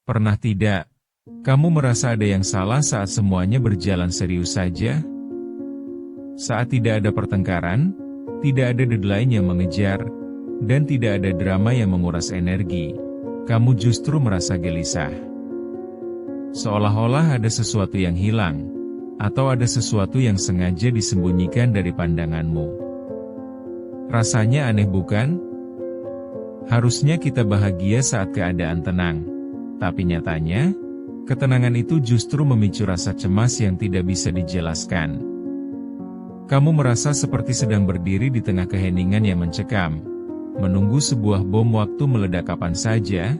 Pernah tidak, kamu merasa ada yang salah saat semuanya berjalan serius saja? Saat tidak ada pertengkaran, tidak ada deadline yang mengejar, dan tidak ada drama yang menguras energi, kamu justru merasa gelisah. Seolah-olah ada sesuatu yang hilang, atau ada sesuatu yang sengaja disembunyikan dari pandanganmu. Rasanya aneh bukan? Harusnya kita bahagia saat keadaan tenang. Tapi nyatanya, ketenangan itu justru memicu rasa cemas yang tidak bisa dijelaskan. Kamu merasa seperti sedang berdiri di tengah keheningan yang mencekam, menunggu sebuah bom waktu meledak kapan saja,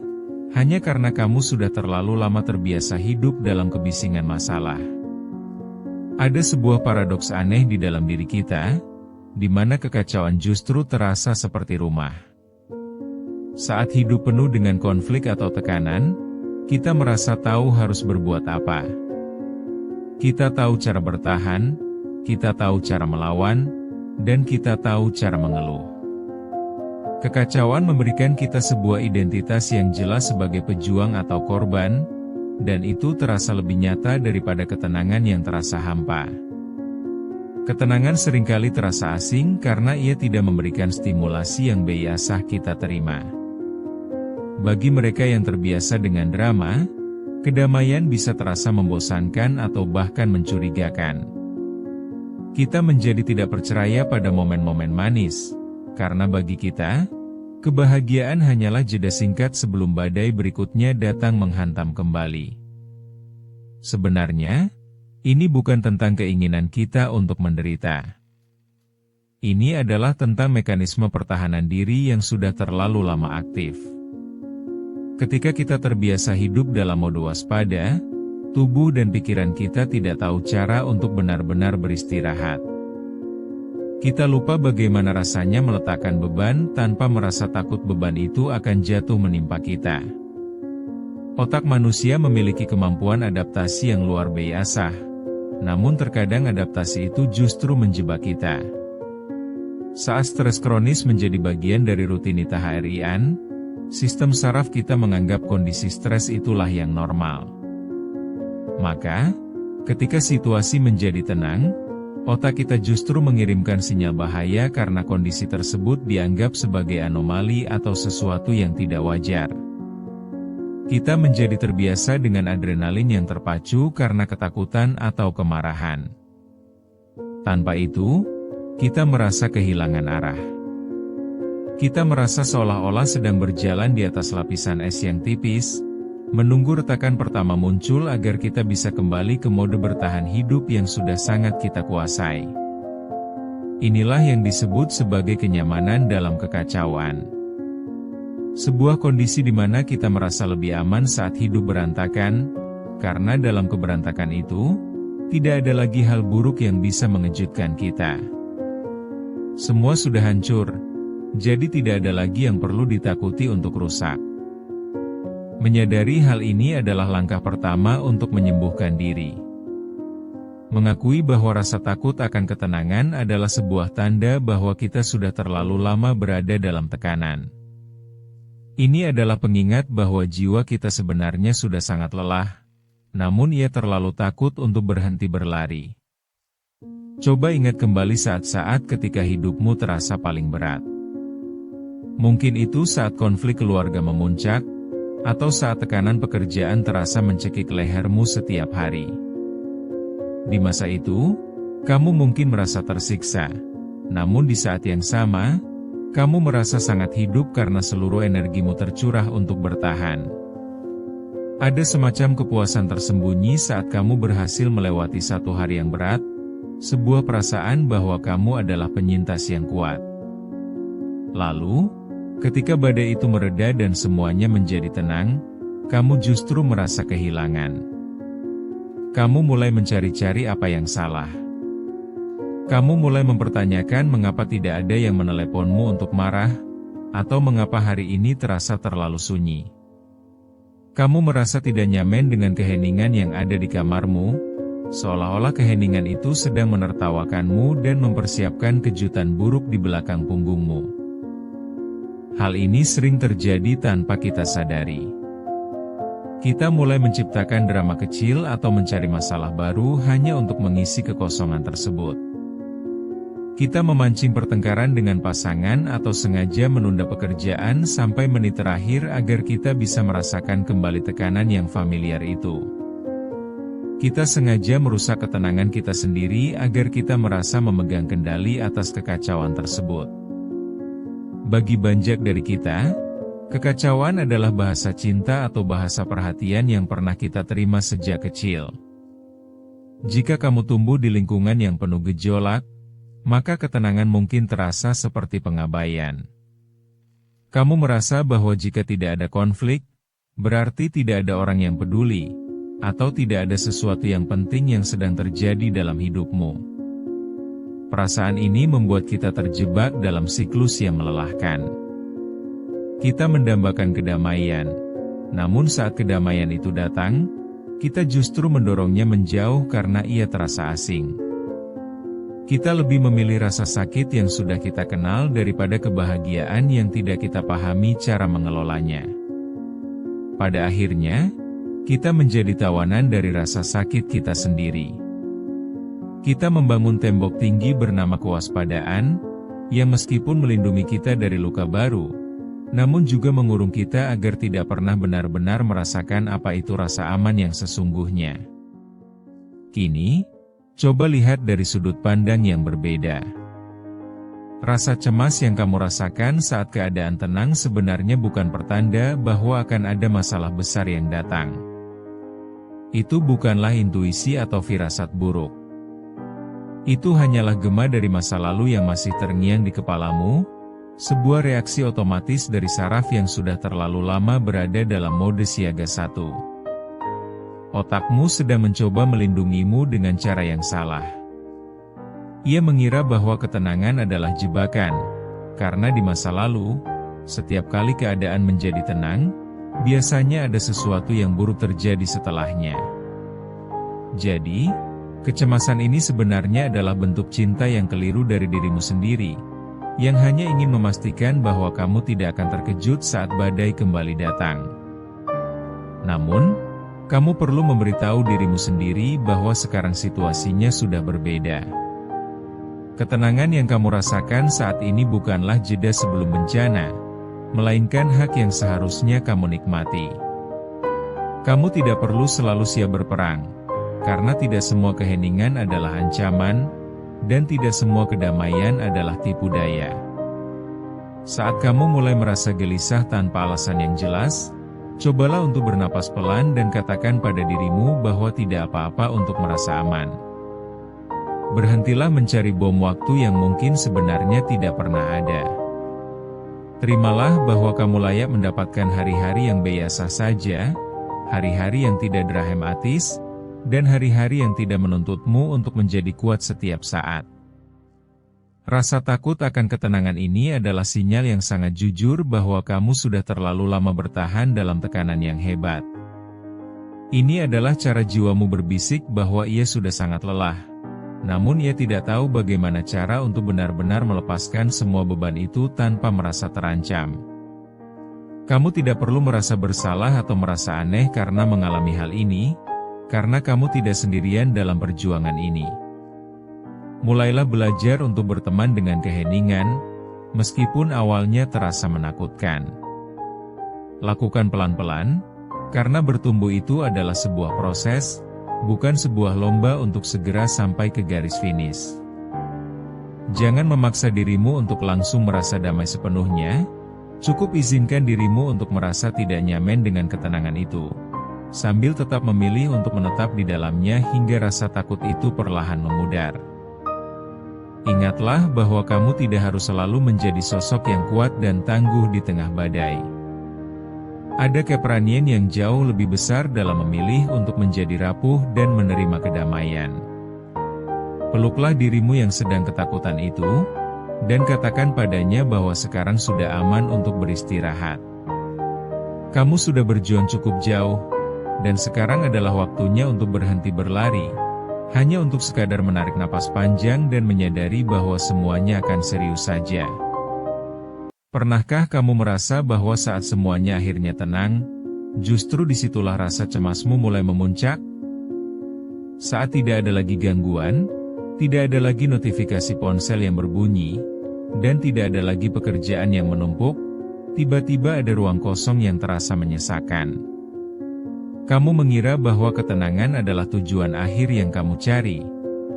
hanya karena kamu sudah terlalu lama terbiasa hidup dalam kebisingan masalah. Ada sebuah paradoks aneh di dalam diri kita, di mana kekacauan justru terasa seperti rumah. Saat hidup penuh dengan konflik atau tekanan, kita merasa tahu harus berbuat apa. Kita tahu cara bertahan, kita tahu cara melawan, dan kita tahu cara mengeluh. Kekacauan memberikan kita sebuah identitas yang jelas sebagai pejuang atau korban, dan itu terasa lebih nyata daripada ketenangan yang terasa hampa. Ketenangan seringkali terasa asing karena ia tidak memberikan stimulasi yang biasa kita terima. Bagi mereka yang terbiasa dengan drama, kedamaian bisa terasa membosankan atau bahkan mencurigakan. Kita menjadi tidak percaya pada momen-momen manis, karena bagi kita, kebahagiaan hanyalah jeda singkat sebelum badai berikutnya datang menghantam kembali. Sebenarnya, ini bukan tentang keinginan kita untuk menderita. Ini adalah tentang mekanisme pertahanan diri yang sudah terlalu lama aktif. Ketika kita terbiasa hidup dalam mode waspada, tubuh dan pikiran kita tidak tahu cara untuk benar-benar beristirahat. Kita lupa bagaimana rasanya meletakkan beban tanpa merasa takut beban itu akan jatuh menimpa kita. Otak manusia memiliki kemampuan adaptasi yang luar biasa, namun terkadang adaptasi itu justru menjebak kita. Saat stres kronis menjadi bagian dari rutinitas harian, sistem saraf kita menganggap kondisi stres itulah yang normal. Maka, ketika situasi menjadi tenang, otak kita justru mengirimkan sinyal bahaya karena kondisi tersebut dianggap sebagai anomali atau sesuatu yang tidak wajar. Kita menjadi terbiasa dengan adrenalin yang terpacu karena ketakutan atau kemarahan. Tanpa itu, kita merasa kehilangan arah. Kita merasa seolah-olah sedang berjalan di atas lapisan es yang tipis, menunggu retakan pertama muncul agar kita bisa kembali ke mode bertahan hidup yang sudah sangat kita kuasai. Inilah yang disebut sebagai kenyamanan dalam kekacauan. Sebuah kondisi di mana kita merasa lebih aman saat hidup berantakan, karena dalam keberantakan itu, tidak ada lagi hal buruk yang bisa mengejutkan kita. Semua sudah hancur, jadi tidak ada lagi yang perlu ditakuti untuk rusak. Menyadari hal ini adalah langkah pertama untuk menyembuhkan diri. Mengakui bahwa rasa takut akan ketenangan adalah sebuah tanda bahwa kita sudah terlalu lama berada dalam tekanan. Ini adalah pengingat bahwa jiwa kita sebenarnya sudah sangat lelah, namun ia terlalu takut untuk berhenti berlari. Coba ingat kembali saat-saat ketika hidupmu terasa paling berat. Mungkin itu saat konflik keluarga memuncak, atau saat tekanan pekerjaan terasa mencekik lehermu setiap hari. Di masa itu, kamu mungkin merasa tersiksa, namun di saat yang sama, kamu merasa sangat hidup karena seluruh energimu tercurah untuk bertahan. Ada semacam kepuasan tersembunyi saat kamu berhasil melewati satu hari yang berat, sebuah perasaan bahwa kamu adalah penyintas yang kuat. Lalu, ketika badai itu mereda dan semuanya menjadi tenang, kamu justru merasa kehilangan. Kamu mulai mencari-cari apa yang salah. Kamu mulai mempertanyakan mengapa tidak ada yang meneleponmu untuk marah, atau mengapa hari ini terasa terlalu sunyi. Kamu merasa tidak nyaman dengan keheningan yang ada di kamarmu, seolah-olah keheningan itu sedang menertawakanmu dan mempersiapkan kejutan buruk di belakang punggungmu. Hal ini sering terjadi tanpa kita sadari. Kita mulai menciptakan drama kecil atau mencari masalah baru hanya untuk mengisi kekosongan tersebut. Kita memancing pertengkaran dengan pasangan atau sengaja menunda pekerjaan sampai menit terakhir agar kita bisa merasakan kembali tekanan yang familiar itu. Kita sengaja merusak ketenangan kita sendiri agar kita merasa memegang kendali atas kekacauan tersebut. Bagi banyak dari kita, kekacauan adalah bahasa cinta atau bahasa perhatian yang pernah kita terima sejak kecil. Jika kamu tumbuh di lingkungan yang penuh gejolak, maka ketenangan mungkin terasa seperti pengabaian. Kamu merasa bahwa jika tidak ada konflik, berarti tidak ada orang yang peduli, atau tidak ada sesuatu yang penting yang sedang terjadi dalam hidupmu. Perasaan ini membuat kita terjebak dalam siklus yang melelahkan. Kita mendambakan kedamaian, namun saat kedamaian itu datang, kita justru mendorongnya menjauh karena ia terasa asing. Kita lebih memilih rasa sakit yang sudah kita kenal daripada kebahagiaan yang tidak kita pahami cara mengelolanya. Pada akhirnya, kita menjadi tawanan dari rasa sakit kita sendiri. Kita membangun tembok tinggi bernama kewaspadaan, yang meskipun melindungi kita dari luka baru, namun juga mengurung kita agar tidak pernah benar-benar merasakan apa itu rasa aman yang sesungguhnya. Kini, coba lihat dari sudut pandang yang berbeda. Rasa cemas yang kamu rasakan saat keadaan tenang sebenarnya bukan pertanda bahwa akan ada masalah besar yang datang. Itu bukanlah intuisi atau firasat buruk. Itu hanyalah gema dari masa lalu yang masih terngiang di kepalamu, sebuah reaksi otomatis dari saraf yang sudah terlalu lama berada dalam mode siaga 1. Otakmu sedang mencoba melindungimu dengan cara yang salah. Ia mengira bahwa ketenangan adalah jebakan, karena di masa lalu, setiap kali keadaan menjadi tenang, biasanya ada sesuatu yang buruk terjadi setelahnya. Jadi, kecemasan ini sebenarnya adalah bentuk cinta yang keliru dari dirimu sendiri, yang hanya ingin memastikan bahwa kamu tidak akan terkejut saat badai kembali datang. Namun, kamu perlu memberitahu dirimu sendiri bahwa sekarang situasinya sudah berbeda. Ketenangan yang kamu rasakan saat ini bukanlah jeda sebelum bencana, melainkan hak yang seharusnya kamu nikmati. Kamu tidak perlu selalu siap berperang, karena tidak semua keheningan adalah ancaman, dan tidak semua kedamaian adalah tipu daya. Saat kamu mulai merasa gelisah tanpa alasan yang jelas, cobalah untuk bernapas pelan dan katakan pada dirimu bahwa tidak apa-apa untuk merasa aman. Berhentilah mencari bom waktu yang mungkin sebenarnya tidak pernah ada. Terimalah bahwa kamu layak mendapatkan hari-hari yang biasa saja, hari-hari yang tidak dramatis, dan hari-hari yang tidak menuntutmu untuk menjadi kuat setiap saat. Rasa takut akan ketenangan ini adalah sinyal yang sangat jujur bahwa kamu sudah terlalu lama bertahan dalam tekanan yang hebat. Ini adalah cara jiwamu berbisik bahwa ia sudah sangat lelah, namun ia tidak tahu bagaimana cara untuk benar-benar melepaskan semua beban itu tanpa merasa terancam. Kamu tidak perlu merasa bersalah atau merasa aneh karena mengalami hal ini, karena kamu tidak sendirian dalam perjuangan ini. Mulailah belajar untuk berteman dengan keheningan, meskipun awalnya terasa menakutkan. Lakukan pelan-pelan, karena bertumbuh itu adalah sebuah proses, bukan sebuah lomba untuk segera sampai ke garis finish. Jangan memaksa dirimu untuk langsung merasa damai sepenuhnya, cukup izinkan dirimu untuk merasa tidak nyaman dengan ketenangan itu, sambil tetap memilih untuk menetap di dalamnya hingga rasa takut itu perlahan memudar. Ingatlah bahwa kamu tidak harus selalu menjadi sosok yang kuat dan tangguh di tengah badai. Ada keberanian yang jauh lebih besar dalam memilih untuk menjadi rapuh dan menerima kedamaian. Peluklah dirimu yang sedang ketakutan itu, dan katakan padanya bahwa sekarang sudah aman untuk beristirahat. Kamu sudah berjuang cukup jauh, dan sekarang adalah waktunya untuk berhenti berlari, hanya untuk sekadar menarik napas panjang dan menyadari bahwa semuanya akan serius saja. Pernahkah kamu merasa bahwa saat semuanya akhirnya tenang, justru disitulah rasa cemasmu mulai memuncak. Saat tidak ada lagi gangguan, tidak ada lagi notifikasi ponsel yang berbunyi, dan tidak ada lagi pekerjaan yang menumpuk, tiba-tiba ada ruang kosong yang terasa menyesakan. Kamu mengira bahwa ketenangan adalah tujuan akhir yang kamu cari,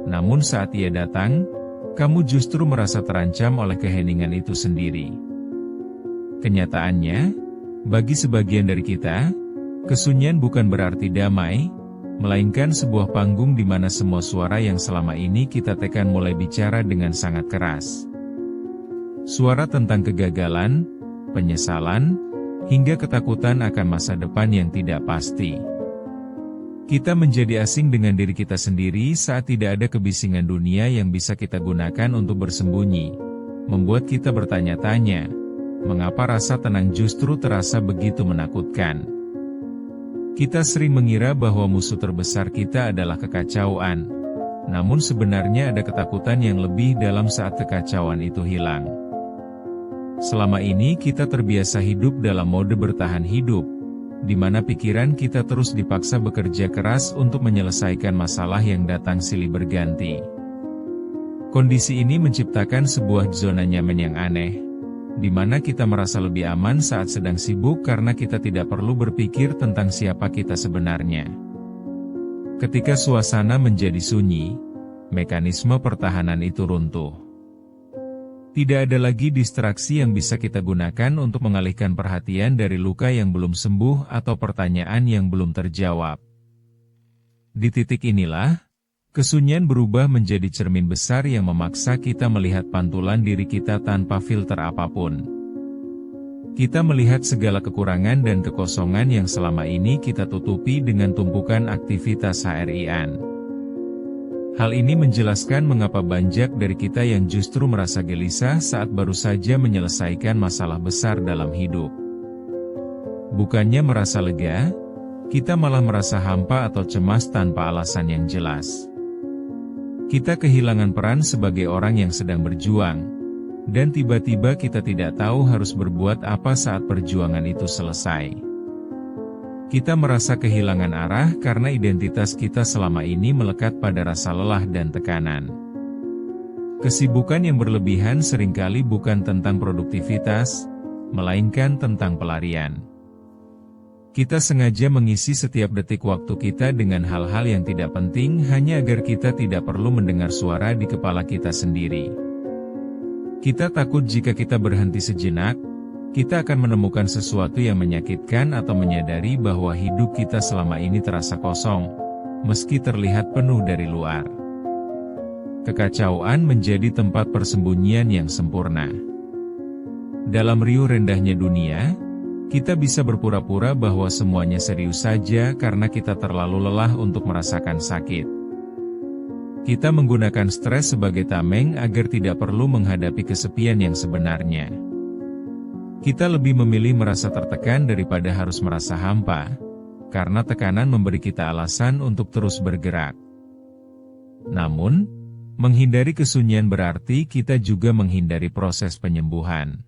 namun saat ia datang, kamu justru merasa terancam oleh keheningan itu sendiri. Kenyataannya, bagi sebagian dari kita, kesunyian bukan berarti damai, melainkan sebuah panggung di mana semua suara yang selama ini kita tekan mulai bicara dengan sangat keras. Suara tentang kegagalan, penyesalan, hingga ketakutan akan masa depan yang tidak pasti. Kita menjadi asing dengan diri kita sendiri saat tidak ada kebisingan dunia yang bisa kita gunakan untuk bersembunyi, membuat kita bertanya-tanya, mengapa rasa tenang justru terasa begitu menakutkan? Kita sering mengira bahwa musuh terbesar kita adalah kekacauan, namun sebenarnya ada ketakutan yang lebih dalam saat kekacauan itu hilang. Selama ini kita terbiasa hidup dalam mode bertahan hidup, di mana pikiran kita terus dipaksa bekerja keras untuk menyelesaikan masalah yang datang silih berganti. Kondisi ini menciptakan sebuah zona nyaman yang aneh, di mana kita merasa lebih aman saat sedang sibuk karena kita tidak perlu berpikir tentang siapa kita sebenarnya. Ketika suasana menjadi sunyi, mekanisme pertahanan itu runtuh. Tidak ada lagi distraksi yang bisa kita gunakan untuk mengalihkan perhatian dari luka yang belum sembuh atau pertanyaan yang belum terjawab. Di titik inilah, kesunyian berubah menjadi cermin besar yang memaksa kita melihat pantulan diri kita tanpa filter apapun. Kita melihat segala kekurangan dan kekosongan yang selama ini kita tutupi dengan tumpukan aktivitas harian. Hal ini menjelaskan mengapa banyak dari kita yang justru merasa gelisah saat baru saja menyelesaikan masalah besar dalam hidup. Bukannya merasa lega, kita malah merasa hampa atau cemas tanpa alasan yang jelas. Kita kehilangan peran sebagai orang yang sedang berjuang, dan tiba-tiba kita tidak tahu harus berbuat apa saat perjuangan itu selesai. Kita merasa kehilangan arah karena identitas kita selama ini melekat pada rasa lelah dan tekanan. Kesibukan yang berlebihan seringkali bukan tentang produktivitas, melainkan tentang pelarian. Kita sengaja mengisi setiap detik waktu kita dengan hal-hal yang tidak penting hanya agar kita tidak perlu mendengar suara di kepala kita sendiri. Kita takut jika kita berhenti sejenak, kita akan menemukan sesuatu yang menyakitkan atau menyadari bahwa hidup kita selama ini terasa kosong, meski terlihat penuh dari luar. Kekacauan menjadi tempat persembunyian yang sempurna. Dalam riuh rendahnya dunia, kita bisa berpura-pura bahwa semuanya serius saja karena kita terlalu lelah untuk merasakan sakit. Kita menggunakan stres sebagai tameng agar tidak perlu menghadapi kesepian yang sebenarnya. Kita lebih memilih merasa tertekan daripada harus merasa hampa, karena tekanan memberi kita alasan untuk terus bergerak. Namun, menghindari kesunyian berarti kita juga menghindari proses penyembuhan.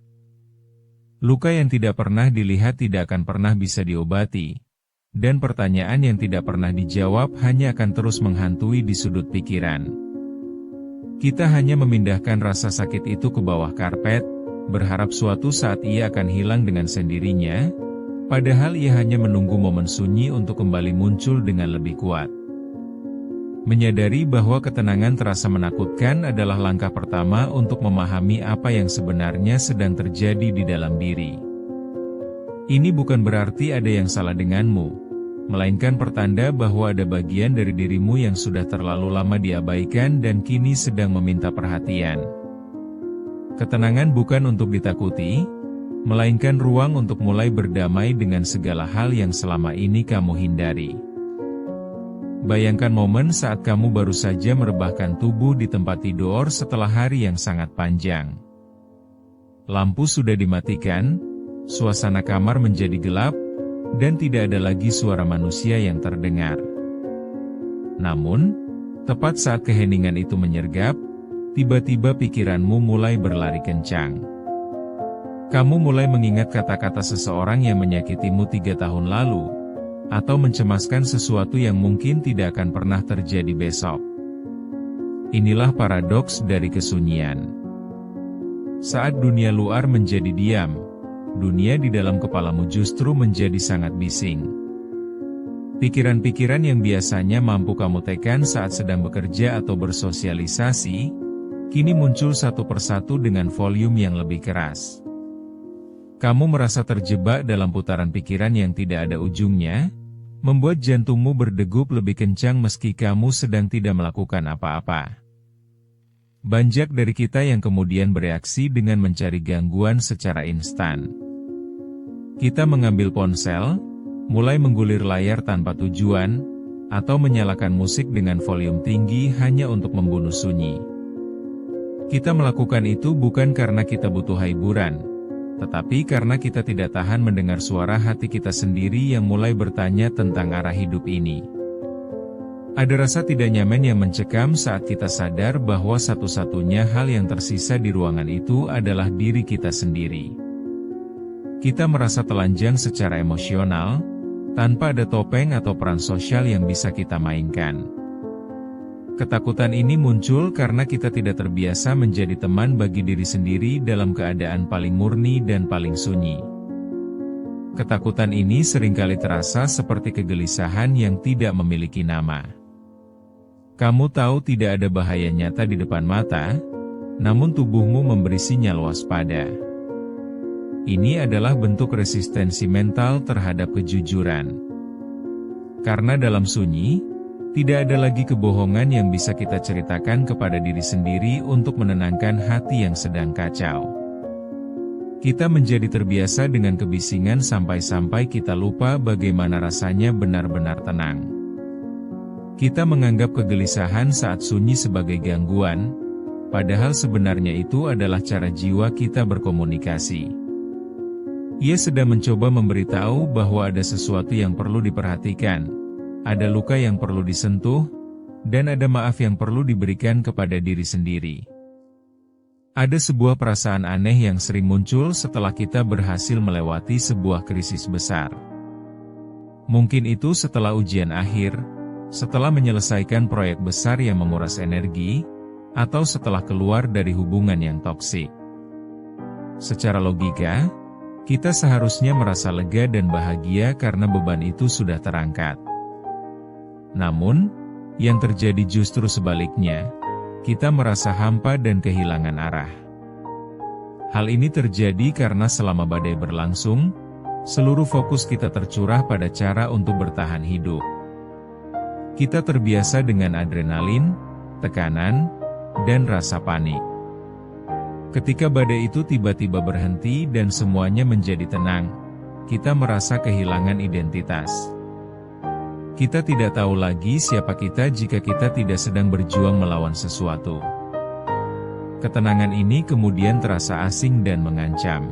Luka yang tidak pernah dilihat tidak akan pernah bisa diobati, dan pertanyaan yang tidak pernah dijawab hanya akan terus menghantui di sudut pikiran. Kita hanya memindahkan rasa sakit itu ke bawah karpet, berharap suatu saat ia akan hilang dengan sendirinya, padahal ia hanya menunggu momen sunyi untuk kembali muncul dengan lebih kuat. Menyadari bahwa ketenangan terasa menakutkan adalah langkah pertama untuk memahami apa yang sebenarnya sedang terjadi di dalam diri. Ini bukan berarti ada yang salah denganmu, melainkan pertanda bahwa ada bagian dari dirimu yang sudah terlalu lama diabaikan dan kini sedang meminta perhatian. Ketenangan bukan untuk ditakuti, melainkan ruang untuk mulai berdamai dengan segala hal yang selama ini kamu hindari. Bayangkan momen saat kamu baru saja merebahkan tubuh di tempat tidur setelah hari yang sangat panjang. Lampu sudah dimatikan, suasana kamar menjadi gelap, dan tidak ada lagi suara manusia yang terdengar. Namun, tepat saat keheningan itu menyergap, tiba-tiba pikiranmu mulai berlari kencang. Kamu mulai mengingat kata-kata seseorang yang menyakitimu 3 tahun lalu, atau mencemaskan sesuatu yang mungkin tidak akan pernah terjadi besok. Inilah paradoks dari kesunyian. Saat dunia luar menjadi diam, dunia di dalam kepalamu justru menjadi sangat bising. Pikiran-pikiran yang biasanya mampu kamu tekan saat sedang bekerja atau bersosialisasi, kini muncul satu persatu dengan volume yang lebih keras. Kamu merasa terjebak dalam putaran pikiran yang tidak ada ujungnya, membuat jantungmu berdegup lebih kencang meski kamu sedang tidak melakukan apa-apa. Banyak dari kita yang kemudian bereaksi dengan mencari gangguan secara instan. Kita mengambil ponsel, mulai menggulir layar tanpa tujuan, atau menyalakan musik dengan volume tinggi hanya untuk membunuh sunyi. Kita melakukan itu bukan karena kita butuh hiburan, tetapi karena kita tidak tahan mendengar suara hati kita sendiri yang mulai bertanya tentang arah hidup ini. Ada rasa tidak nyaman yang mencekam saat kita sadar bahwa satu-satunya hal yang tersisa di ruangan itu adalah diri kita sendiri. Kita merasa telanjang secara emosional, tanpa ada topeng atau peran sosial yang bisa kita mainkan. Ketakutan ini muncul karena kita tidak terbiasa menjadi teman bagi diri sendiri dalam keadaan paling murni dan paling sunyi. Ketakutan ini seringkali terasa seperti kegelisahan yang tidak memiliki nama. Kamu tahu tidak ada bahaya nyata di depan mata, namun tubuhmu memberi sinyal waspada. Ini adalah bentuk resistensi mental terhadap kejujuran. Karena dalam sunyi, tidak ada lagi kebohongan yang bisa kita ceritakan kepada diri sendiri untuk menenangkan hati yang sedang kacau. Kita menjadi terbiasa dengan kebisingan sampai-sampai kita lupa bagaimana rasanya benar-benar tenang. Kita menganggap kegelisahan saat sunyi sebagai gangguan, padahal sebenarnya itu adalah cara jiwa kita berkomunikasi. Ia sedang mencoba memberitahu bahwa ada sesuatu yang perlu diperhatikan, ada luka yang perlu disentuh, dan ada maaf yang perlu diberikan kepada diri sendiri. Ada sebuah perasaan aneh yang sering muncul setelah kita berhasil melewati sebuah krisis besar. Mungkin itu setelah ujian akhir, setelah menyelesaikan proyek besar yang menguras energi, atau setelah keluar dari hubungan yang toksik. Secara logika, kita seharusnya merasa lega dan bahagia karena beban itu sudah terangkat. Namun, yang terjadi justru sebaliknya, kita merasa hampa dan kehilangan arah. Hal ini terjadi karena selama badai berlangsung, seluruh fokus kita tercurah pada cara untuk bertahan hidup. Kita terbiasa dengan adrenalin, tekanan, dan rasa panik. Ketika badai itu tiba-tiba berhenti dan semuanya menjadi tenang, kita merasa kehilangan identitas. Kita tidak tahu lagi siapa kita jika kita tidak sedang berjuang melawan sesuatu. Ketenangan ini kemudian terasa asing dan mengancam.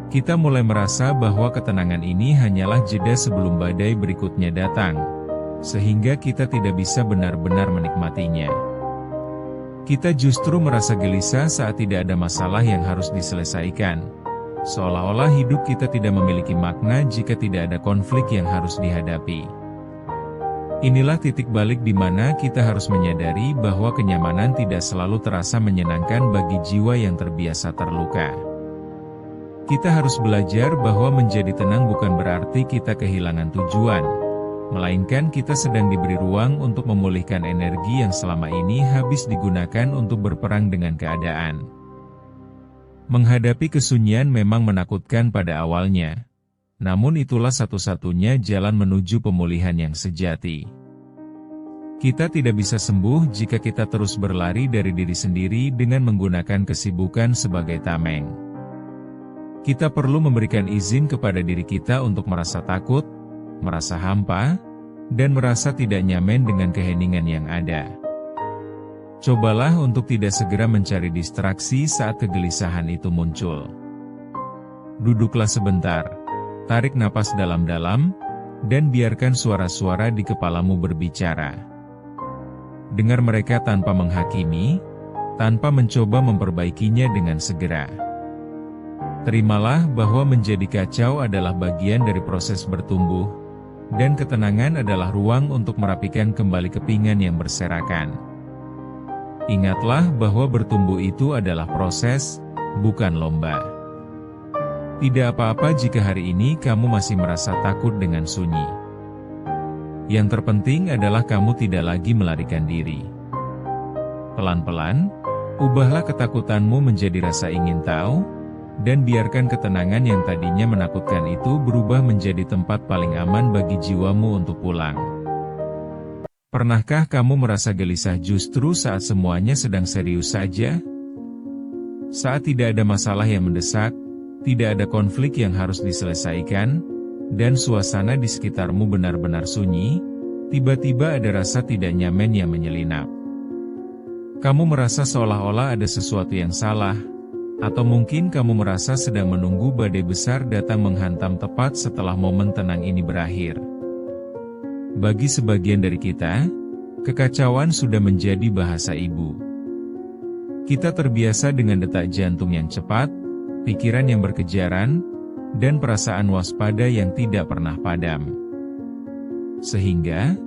Kita mulai merasa bahwa ketenangan ini hanyalah jeda sebelum badai berikutnya datang, sehingga kita tidak bisa benar-benar menikmatinya. Kita justru merasa gelisah saat tidak ada masalah yang harus diselesaikan, seolah-olah hidup kita tidak memiliki makna jika tidak ada konflik yang harus dihadapi. Inilah titik balik di mana kita harus menyadari bahwa kenyamanan tidak selalu terasa menyenangkan bagi jiwa yang terbiasa terluka. Kita harus belajar bahwa menjadi tenang bukan berarti kita kehilangan tujuan, melainkan kita sedang diberi ruang untuk memulihkan energi yang selama ini habis digunakan untuk berperang dengan keadaan. Menghadapi kesunyian memang menakutkan pada awalnya, namun itulah satu-satunya jalan menuju pemulihan yang sejati. Kita tidak bisa sembuh jika kita terus berlari dari diri sendiri dengan menggunakan kesibukan sebagai tameng. Kita perlu memberikan izin kepada diri kita untuk merasa takut, merasa hampa, dan merasa tidak nyaman dengan keheningan yang ada. Cobalah untuk tidak segera mencari distraksi saat kegelisahan itu muncul. Duduklah sebentar, tarik napas dalam-dalam, dan biarkan suara-suara di kepalamu berbicara. Dengar mereka tanpa menghakimi, tanpa mencoba memperbaikinya dengan segera. Terimalah bahwa menjadi kacau adalah bagian dari proses bertumbuh, dan ketenangan adalah ruang untuk merapikan kembali kepingan yang berserakan. Ingatlah bahwa bertumbuh itu adalah proses, bukan lomba. Tidak apa-apa jika hari ini kamu masih merasa takut dengan sunyi. Yang terpenting adalah kamu tidak lagi melarikan diri. Pelan-pelan, ubahlah ketakutanmu menjadi rasa ingin tahu, dan biarkan ketenangan yang tadinya menakutkan itu berubah menjadi tempat paling aman bagi jiwamu untuk pulang. Pernahkah kamu merasa gelisah justru saat semuanya sedang serius saja? Saat tidak ada masalah yang mendesak, tidak ada konflik yang harus diselesaikan, dan suasana di sekitarmu benar-benar sunyi, tiba-tiba ada rasa tidak nyaman yang menyelinap. Kamu merasa seolah-olah ada sesuatu yang salah, atau mungkin kamu merasa sedang menunggu badai besar datang menghantam tepat setelah momen tenang ini berakhir. Bagi sebagian dari kita, kekacauan sudah menjadi bahasa ibu. Kita terbiasa dengan detak jantung yang cepat, pikiran yang berkejaran, dan perasaan waspada yang tidak pernah padam. Sehingga,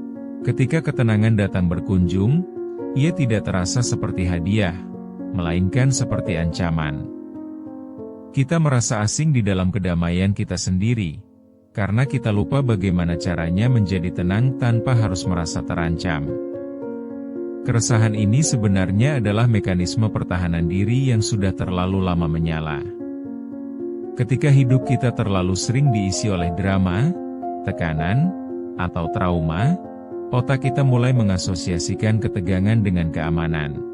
ketika ketenangan datang berkunjung, ia tidak terasa seperti hadiah, melainkan seperti ancaman. Kita merasa asing di dalam kedamaian kita sendiri, karena kita lupa bagaimana caranya menjadi tenang tanpa harus merasa terancam. Keresahan ini sebenarnya adalah mekanisme pertahanan diri yang sudah terlalu lama menyala. Ketika hidup kita terlalu sering diisi oleh drama, tekanan, atau trauma, otak kita mulai mengasosiasikan ketegangan dengan keamanan.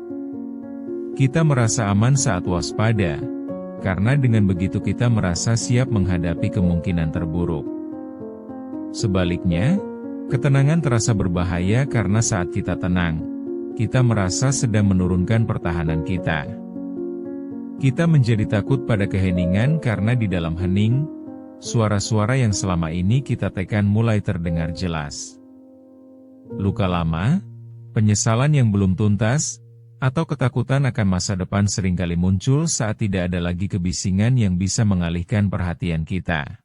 Kita merasa aman saat waspada, karena dengan begitu kita merasa siap menghadapi kemungkinan terburuk. Sebaliknya, ketenangan terasa berbahaya karena saat kita tenang, kita merasa sedang menurunkan pertahanan kita. Kita menjadi takut pada keheningan karena di dalam hening, suara-suara yang selama ini kita tekan mulai terdengar jelas. Luka lama, penyesalan yang belum tuntas, atau ketakutan akan masa depan seringkali muncul saat tidak ada lagi kebisingan yang bisa mengalihkan perhatian kita.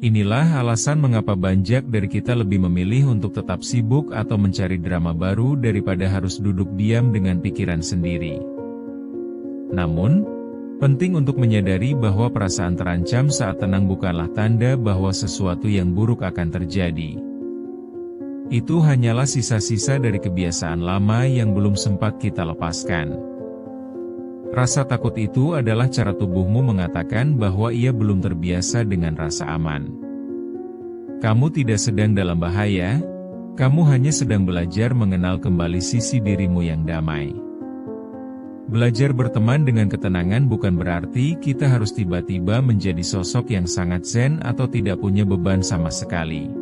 Inilah alasan mengapa banyak dari kita lebih memilih untuk tetap sibuk atau mencari drama baru daripada harus duduk diam dengan pikiran sendiri. Namun, penting untuk menyadari bahwa perasaan terancam saat tenang bukanlah tanda bahwa sesuatu yang buruk akan terjadi. Itu hanyalah sisa-sisa dari kebiasaan lama yang belum sempat kita lepaskan. Rasa takut itu adalah cara tubuhmu mengatakan bahwa ia belum terbiasa dengan rasa aman. Kamu tidak sedang dalam bahaya, kamu hanya sedang belajar mengenal kembali sisi dirimu yang damai. Belajar berteman dengan ketenangan bukan berarti kita harus tiba-tiba menjadi sosok yang sangat zen atau tidak punya beban sama sekali.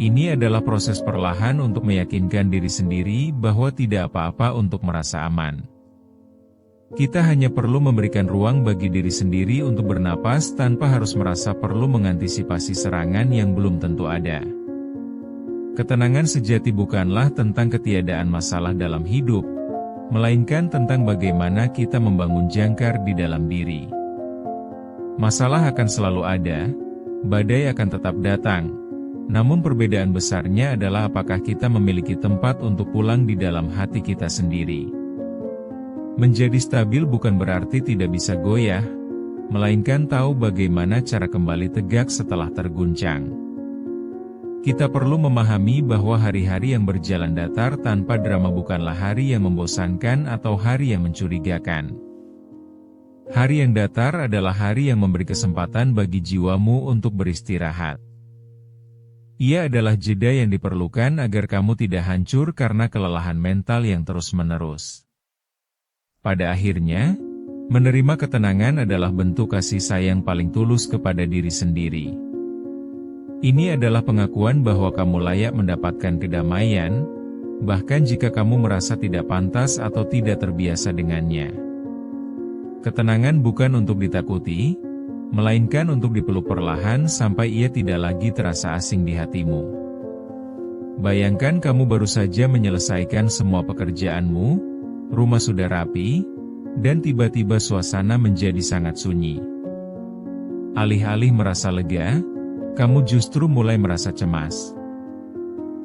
Ini adalah proses perlahan untuk meyakinkan diri sendiri bahwa tidak apa-apa untuk merasa aman. Kita hanya perlu memberikan ruang bagi diri sendiri untuk bernapas tanpa harus merasa perlu mengantisipasi serangan yang belum tentu ada. Ketenangan sejati bukanlah tentang ketiadaan masalah dalam hidup, melainkan tentang bagaimana kita membangun jangkar di dalam diri. Masalah akan selalu ada, badai akan tetap datang. Namun perbedaan besarnya adalah apakah kita memiliki tempat untuk pulang di dalam hati kita sendiri. Menjadi stabil bukan berarti tidak bisa goyah, melainkan tahu bagaimana cara kembali tegak setelah terguncang. Kita perlu memahami bahwa hari-hari yang berjalan datar tanpa drama bukanlah hari yang membosankan atau hari yang mencurigakan. Hari yang datar adalah hari yang memberi kesempatan bagi jiwamu untuk beristirahat. Ia adalah jeda yang diperlukan agar kamu tidak hancur karena kelelahan mental yang terus-menerus. Pada akhirnya, menerima ketenangan adalah bentuk kasih sayang paling tulus kepada diri sendiri. Ini adalah pengakuan bahwa kamu layak mendapatkan kedamaian, bahkan jika kamu merasa tidak pantas atau tidak terbiasa dengannya. Ketenangan bukan untuk ditakuti, melainkan untuk dipeluk perlahan sampai ia tidak lagi terasa asing di hatimu. Bayangkan kamu baru saja menyelesaikan semua pekerjaanmu, rumah sudah rapi, dan tiba-tiba suasana menjadi sangat sunyi. Alih-alih merasa lega, kamu justru mulai merasa cemas.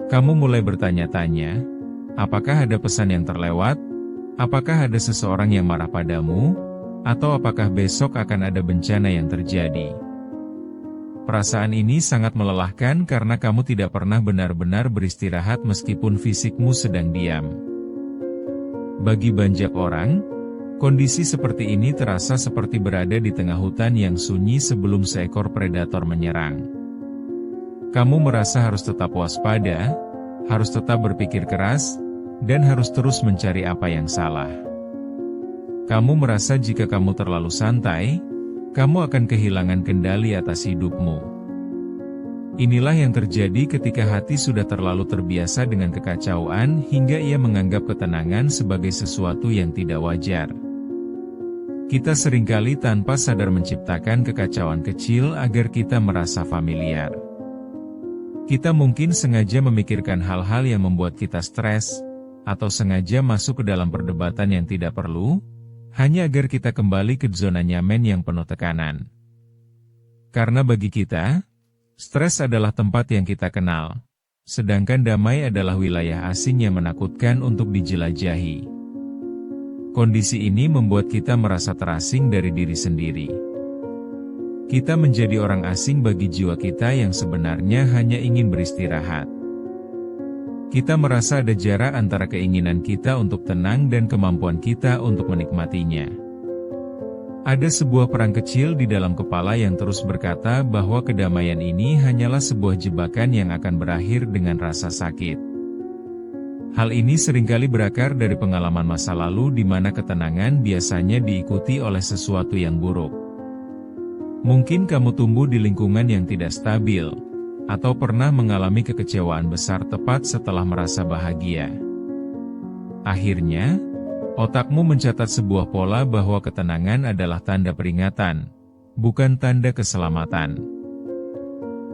Kamu mulai bertanya-tanya, apakah ada pesan yang terlewat? Apakah ada seseorang yang marah padamu? Atau apakah besok akan ada bencana yang terjadi? Perasaan ini sangat melelahkan karena kamu tidak pernah benar-benar beristirahat meskipun fisikmu sedang diam. Bagi banyak orang, kondisi seperti ini terasa seperti berada di tengah hutan yang sunyi sebelum seekor predator menyerang. Kamu merasa harus tetap waspada, harus tetap berpikir keras, dan harus terus mencari apa yang salah. Kamu merasa jika kamu terlalu santai, kamu akan kehilangan kendali atas hidupmu. Inilah yang terjadi ketika hati sudah terlalu terbiasa dengan kekacauan hingga ia menganggap ketenangan sebagai sesuatu yang tidak wajar. Kita seringkali tanpa sadar menciptakan kekacauan kecil agar kita merasa familiar. Kita mungkin sengaja memikirkan hal-hal yang membuat kita stres, atau sengaja masuk ke dalam perdebatan yang tidak perlu, hanya agar kita kembali ke zona nyaman yang penuh tekanan. Karena bagi kita, stres adalah tempat yang kita kenal, sedangkan damai adalah wilayah asing yang menakutkan untuk dijelajahi. Kondisi ini membuat kita merasa terasing dari diri sendiri. Kita menjadi orang asing bagi jiwa kita yang sebenarnya hanya ingin beristirahat. Kita merasa ada jarak antara keinginan kita untuk tenang dan kemampuan kita untuk menikmatinya. Ada sebuah perang kecil di dalam kepala yang terus berkata bahwa kedamaian ini hanyalah sebuah jebakan yang akan berakhir dengan rasa sakit. Hal ini seringkali berakar dari pengalaman masa lalu di mana ketenangan biasanya diikuti oleh sesuatu yang buruk. Mungkin kamu tumbuh di lingkungan yang tidak stabil, atau pernah mengalami kekecewaan besar tepat setelah merasa bahagia. Akhirnya, otakmu mencatat sebuah pola bahwa ketenangan adalah tanda peringatan, bukan tanda keselamatan.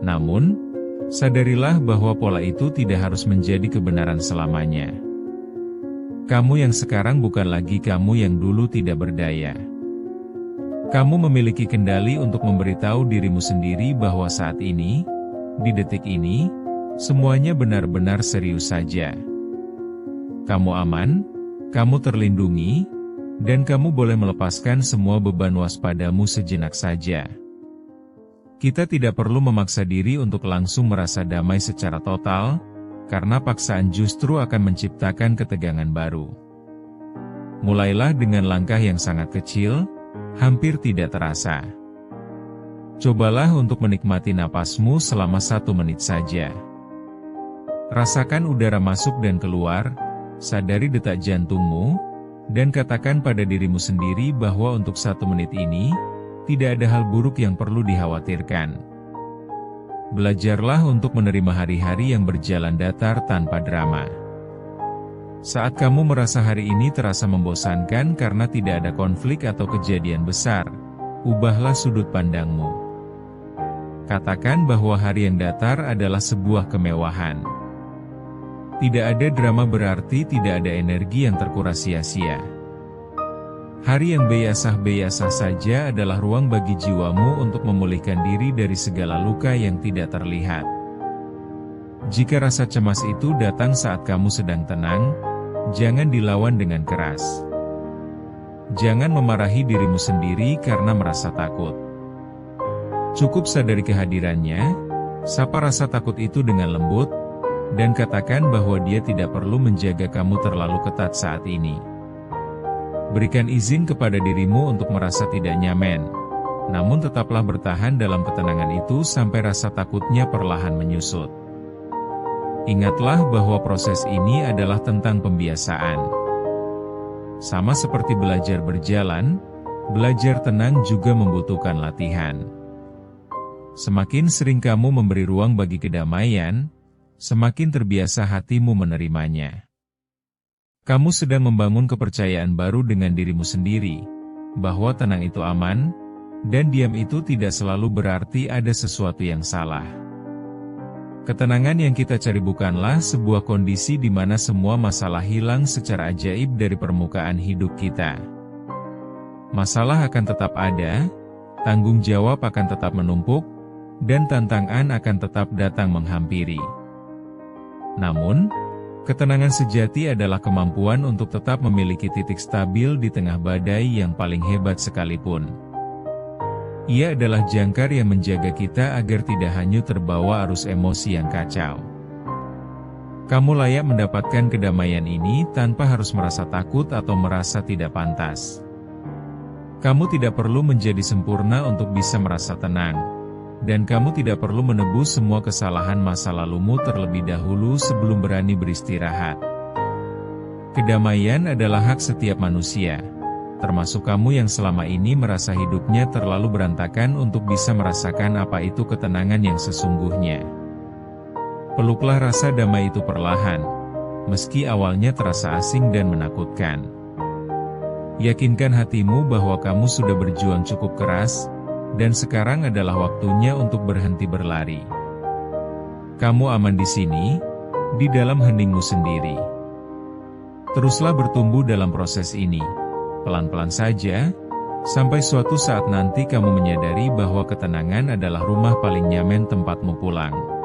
Namun, sadarilah bahwa pola itu tidak harus menjadi kebenaran selamanya. Kamu yang sekarang bukan lagi kamu yang dulu tidak berdaya. Kamu memiliki kendali untuk memberitahu dirimu sendiri bahwa saat ini, di detik ini, semuanya benar-benar serius saja. Kamu aman, kamu terlindungi, dan kamu boleh melepaskan semua beban waspadamu sejenak saja. Kita tidak perlu memaksa diri untuk langsung merasa damai secara total, karena paksaan justru akan menciptakan ketegangan baru. Mulailah dengan langkah yang sangat kecil, hampir tidak terasa. Cobalah untuk menikmati napasmu selama 1 menit saja. Rasakan udara masuk dan keluar, sadari detak jantungmu, dan katakan pada dirimu sendiri bahwa untuk 1 menit ini, tidak ada hal buruk yang perlu dikhawatirkan. Belajarlah untuk menerima hari-hari yang berjalan datar tanpa drama. Saat kamu merasa hari ini terasa membosankan karena tidak ada konflik atau kejadian besar, ubahlah sudut pandangmu. Katakan bahwa hari yang datar adalah sebuah kemewahan. Tidak ada drama berarti tidak ada energi yang terkuras sia-sia. Hari yang biasa-biasa saja adalah ruang bagi jiwamu untuk memulihkan diri dari segala luka yang tidak terlihat. Jika rasa cemas itu datang saat kamu sedang tenang, jangan dilawan dengan keras. Jangan memarahi dirimu sendiri karena merasa takut. Cukup sadari kehadirannya, sapa rasa takut itu dengan lembut, dan katakan bahwa dia tidak perlu menjaga kamu terlalu ketat saat ini. Berikan izin kepada dirimu untuk merasa tidak nyaman, namun tetaplah bertahan dalam ketenangan itu sampai rasa takutnya perlahan menyusut. Ingatlah bahwa proses ini adalah tentang pembiasaan. Sama seperti belajar berjalan, belajar tenang juga membutuhkan latihan. Semakin sering kamu memberi ruang bagi kedamaian, semakin terbiasa hatimu menerimanya. Kamu sedang membangun kepercayaan baru dengan dirimu sendiri, bahwa tenang itu aman, dan diam itu tidak selalu berarti ada sesuatu yang salah. Ketenangan yang kita cari bukanlah sebuah kondisi di mana semua masalah hilang secara ajaib dari permukaan hidup kita. Masalah akan tetap ada, tanggung jawab akan tetap menumpuk, dan tantangan akan tetap datang menghampiri. Namun, ketenangan sejati adalah kemampuan untuk tetap memiliki titik stabil di tengah badai yang paling hebat sekalipun. Ia adalah jangkar yang menjaga kita agar tidak hanyut terbawa arus emosi yang kacau. Kamu layak mendapatkan kedamaian ini tanpa harus merasa takut atau merasa tidak pantas. Kamu tidak perlu menjadi sempurna untuk bisa merasa tenang, dan kamu tidak perlu menebus semua kesalahan masa lalumu terlebih dahulu sebelum berani beristirahat. Kedamaian adalah hak setiap manusia, termasuk kamu yang selama ini merasa hidupnya terlalu berantakan untuk bisa merasakan apa itu ketenangan yang sesungguhnya. Peluklah rasa damai itu perlahan, meski awalnya terasa asing dan menakutkan. Yakinkan hatimu bahwa kamu sudah berjuang cukup keras, dan sekarang adalah waktunya untuk berhenti berlari. Kamu aman di sini, di dalam heningmu sendiri. Teruslah bertumbuh dalam proses ini, pelan-pelan saja, sampai suatu saat nanti kamu menyadari bahwa ketenangan adalah rumah paling nyaman tempatmu pulang.